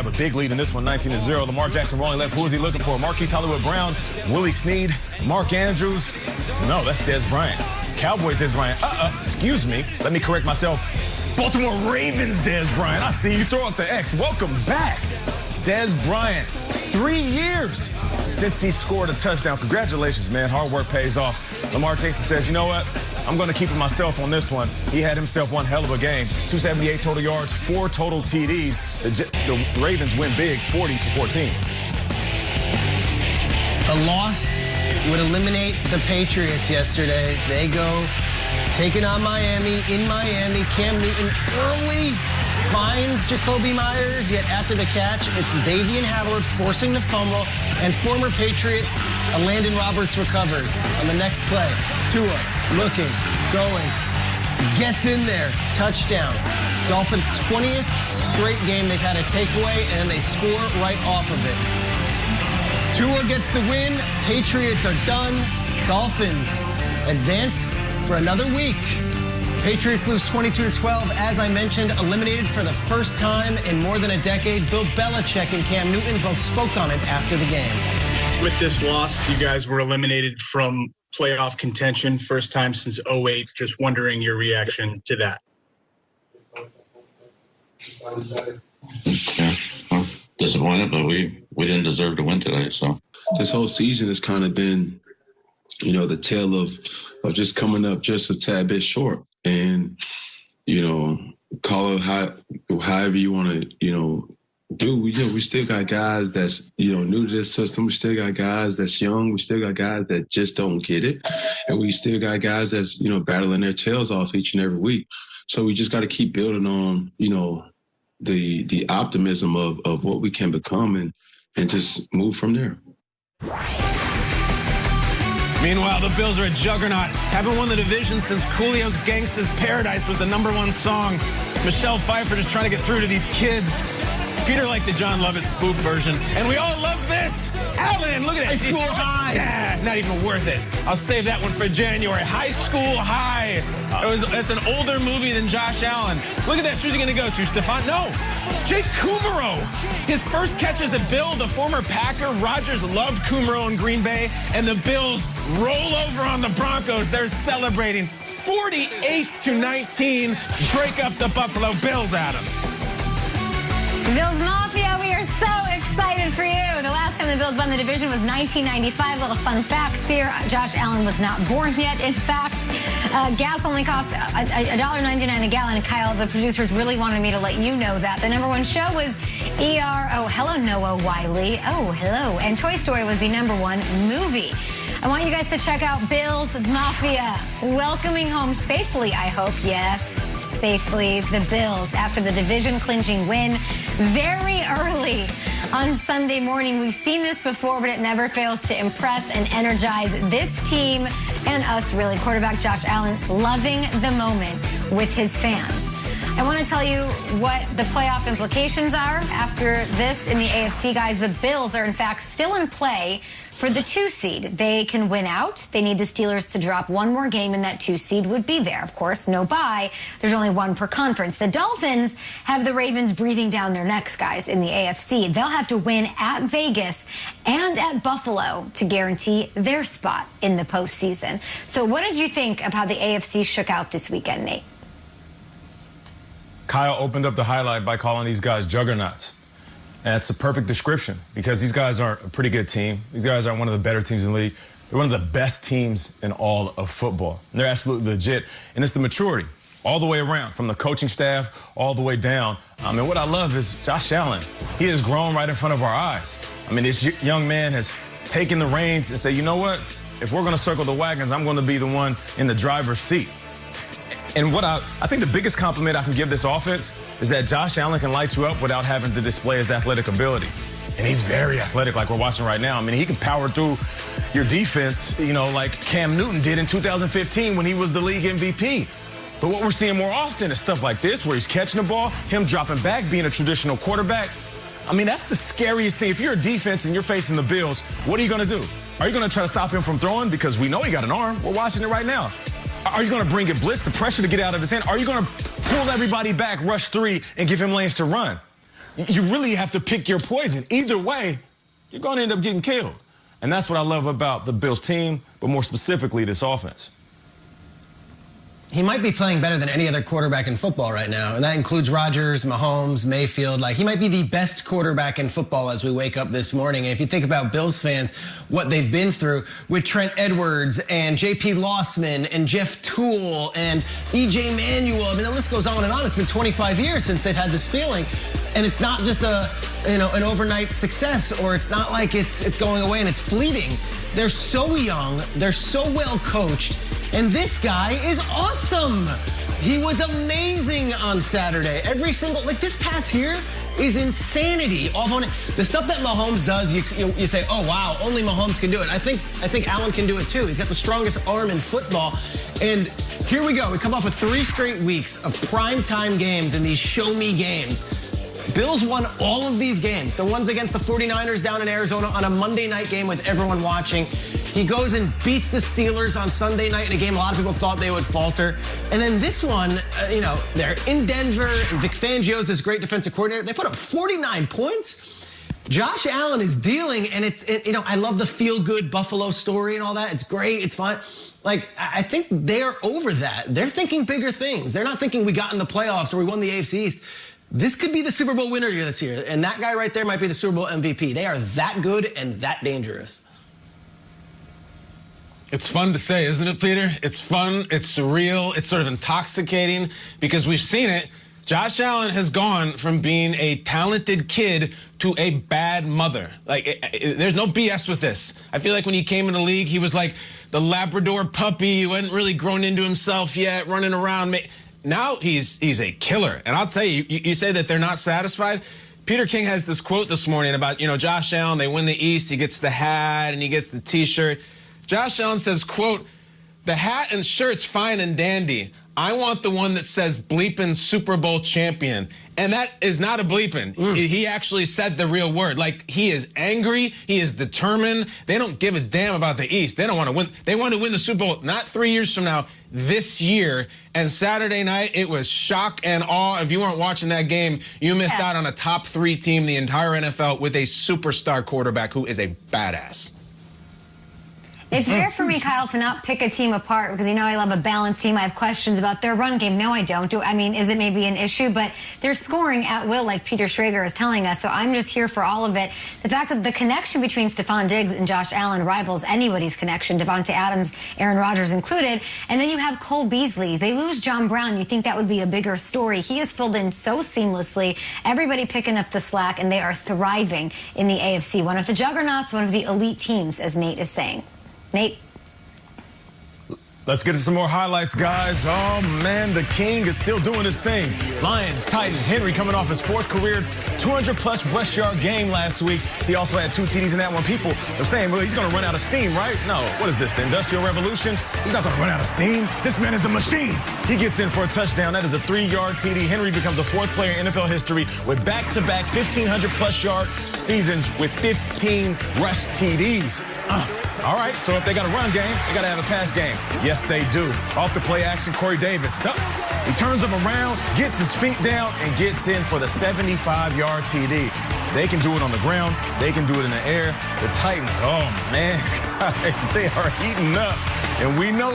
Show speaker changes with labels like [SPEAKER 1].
[SPEAKER 1] Have a big lead in this one, 19-0. Lamar Jackson rolling left. Who is he looking for? Marquise Hollywood Brown, Willie Snead, Mark Andrews. No, that's Dez Bryant. Cowboys Dez Bryant. Excuse me. Let me correct myself. Baltimore Ravens Dez Bryant. I see you throw up the X. Welcome back, Dez Bryant. 3 years since he scored a touchdown. Congratulations, man. Hard work pays off. Lamar Jackson says, you know what? I'm going to keep it myself on this one. He had himself one hell of a game. 278 total yards, 4 total TDs. The Ravens win big, 40-14.
[SPEAKER 2] A loss would eliminate the Patriots yesterday. They go taking on Miami in Miami. Cam Newton early finds Jacoby Myers, yet after the catch, it's Xavier Howard forcing the fumble, and former Patriot Landon Roberts recovers on the next play. Tua looking, going, gets in there, touchdown. Dolphins' 20th straight game they've had a takeaway, and they score right off of it. Tua gets the win, Patriots are done, Dolphins advance for another week. Patriots lose 22-12, as I mentioned, eliminated for the first time in more than a decade. Bill Belichick and Cam Newton both spoke on it after the game.
[SPEAKER 3] With this loss, you guys were eliminated from playoff contention, first time since 2008. Just wondering your reaction to that.
[SPEAKER 4] Yeah, I'm disappointed, but we didn't deserve to win today. So
[SPEAKER 5] this whole season has kind of been, you know, the tale of just coming up just a tad bit short. And, you know, call it however you want to, you know, do. We still got guys that's, you know, new to this system. We still got guys that's young. We still got guys that just don't get it. And we still got guys that's, you know, battling their tails off each and every week. So we just got to keep building on, you know, the optimism of what we can become and just move from there.
[SPEAKER 6] Meanwhile, the Bills are a juggernaut. Haven't won the division since Coolio's Gangsta's Paradise was the #1 song. Michelle Pfeiffer just trying to get through to these kids. Peter liked the John Lovett spoof version. And we all love this. Alan, look at that.
[SPEAKER 2] High School High.
[SPEAKER 6] Yeah, not even worth it. I'll save that one for January. High School High. It's an older movie than Josh Allen. Look at that. Who's he going to go to? Stefan? No. Jake Kummerow. His first catch as a Bill, the former Packer. Rodgers loved Kummerow in Green Bay. And the Bills roll over on the Broncos. They're celebrating 48-19. Break up the Buffalo Bills, Adams.
[SPEAKER 7] Bills Mafia, we are so excited for you. The last time the Bills won the division was 1995. Little fun facts here. Josh Allen was not born yet, in fact. Gas only cost $1.99 a gallon. And Kyle, the producers really wanted me to let you know that. The #1 show was ER. Oh, hello, Noah Wiley. Oh, hello. And Toy Story was the #1 movie. I want you guys to check out Bills Mafia. Welcoming home safely, I hope. Yes, safely, the Bills after the division-clinching win very early on Sunday morning. We've seen this before, but it never fails to impress and energize this team and us, really. Quarterback Josh Allen loving the moment with his fans. I want to tell you what the playoff implications are after this in the AFC, guys. The Bills are, in fact, still in play for the 2 seed. They can win out. They need the Steelers to drop one more game, and that 2 seed would be there. Of course, no bye. There's only one per conference. The Dolphins have the Ravens breathing down their necks, guys, in the AFC. They'll have to win at Vegas and at Buffalo to guarantee their spot in the postseason. So what did you think of how the AFC shook out this weekend, Nate?
[SPEAKER 1] Kyle opened up the highlight by calling these guys juggernauts. And it's a perfect description because these guys are a pretty good team. These guys are one of the better teams in the league. They're one of the best teams in all of football. And they're absolutely legit. And it's the maturity all the way around, from the coaching staff all the way down. And what I love is Josh Allen. He has grown right in front of our eyes. I mean, this young man has taken the reins and said, you know what? If we're going to circle the wagons, I'm going to be the one in the driver's seat. And what I think the biggest compliment I can give this offense is that Josh Allen can light you up without having to display his athletic ability. And he's very athletic, like we're watching right now. I mean, he can power through your defense, you know, like Cam Newton did in 2015 when he was the league MVP. But what we're seeing more often is stuff like this, where he's catching the ball, him dropping back, being a traditional quarterback. I mean, that's the scariest thing. If you're a defense and you're facing the Bills, what are you going to do? Are you going to try to stop him from throwing? Because we know he got an arm. We're watching it right now. Are you going to bring it blitz, the pressure to get out of his hand? Are you going to pull everybody back, rush 3, and give him lanes to run? you really have to pick your poison. Either way, you're going to end up getting killed. And that's what I love about the Bills team, but more specifically this offense.
[SPEAKER 2] He might be playing better than any other quarterback in football right now, and that includes Rodgers, Mahomes, Mayfield. Like, he might be the best quarterback in football as we wake up this morning. And if you think about Bills fans, what they've been through with Trent Edwards and J.P. Lossman and Jeff Toole and E.J. Manuel, I mean, the list goes on and on. It's been 25 years since they've had this feeling, and it's not just an overnight success, or it's not like it's going away and it's fleeting. They're so young, they're so well coached. And this guy is awesome. He was amazing on Saturday. Every single, like, this pass here is insanity. The stuff that Mahomes does, you say, oh, wow, only Mahomes can do it. I think Allen can do it too. He's got the strongest arm in football. And here we go. We come off of 3 straight weeks of primetime games and these show-me games. Bills won all of these games. The ones against the 49ers down in Arizona on a Monday night game with everyone watching. He goes and beats the Steelers on Sunday night in a game a lot of people thought they would falter. And then this one, they're in Denver, and Vic Fangio's this great defensive coordinator. They put up 49 points. Josh Allen is dealing, and I love the feel-good Buffalo story and all that. It's great. It's fine. Like, I think they're over that. They're thinking bigger things. They're not thinking we got in the playoffs or we won the AFC East. This could be the Super Bowl winner this year, and that guy right there might be the Super Bowl MVP. They are that good and that dangerous.
[SPEAKER 6] It's fun to say, isn't it, Peter? It's fun, it's surreal, it's sort of intoxicating, because we've seen it. Josh Allen has gone from being a talented kid to a bad mother. Like, there's no BS with this. I feel like when he came in the league, he was like the Labrador puppy who hadn't really grown into himself yet, running around. Now he's a killer. And I'll tell you, you say that they're not satisfied. Peter King has this quote this morning about, Josh Allen, they win the East, he gets the hat and he gets the T-shirt. Josh Allen says, quote, "The hat and shirt's fine and dandy. I want the one that says bleepin' Super Bowl champion." And that is not a bleepin'. He actually said the real word. Like, he is angry. He is determined. They don't give a damn about the East. They don't want to win. They want to win the Super Bowl not 3 years from now, this year. And Saturday night, it was shock and awe. If you weren't watching that game, you missed out on a top 3 team in the entire NFL with a superstar quarterback who is a badass.
[SPEAKER 7] It's rare for me, Kyle, to not pick a team apart because, I love a balanced team. I have questions about their run game. No, I don't. Is it maybe an issue? But they're scoring at will, like Peter Schrager is telling us. So I'm just here for all of it. The fact that the connection between Stephon Diggs and Josh Allen rivals anybody's connection, Devontae Adams, Aaron Rodgers included. And then you have Cole Beasley. They lose John Brown. You think that would be a bigger story. He is filled in so seamlessly. Everybody picking up the slack, and they are thriving in the AFC. One of the juggernauts, one of the elite teams, as Nate is saying. Nate.
[SPEAKER 1] Let's get to some more highlights, guys. Oh, man, the King is still doing his thing. Lions, Titans, Henry coming off his 4th career 200-plus rush yard game last week. He also had 2 TDs in that one. People are saying, well, he's going to run out of steam, right? No. What is this, the Industrial Revolution? He's not going to run out of steam. This man is a machine. He gets in for a touchdown. That is a 3-yard TD. Henry becomes a 4th player in NFL history with back-to-back 1,500-plus yard seasons with 15 rush TDs. All right, so if they got a run game, they got to have a pass game. Yes, they do. Off the play action, Corey Davis. He turns him around, gets his feet down, and gets in for the 75-yard TD. They can do it on the ground. They can do it in the air. The Titans, oh, man, guys, they are heating up. And we know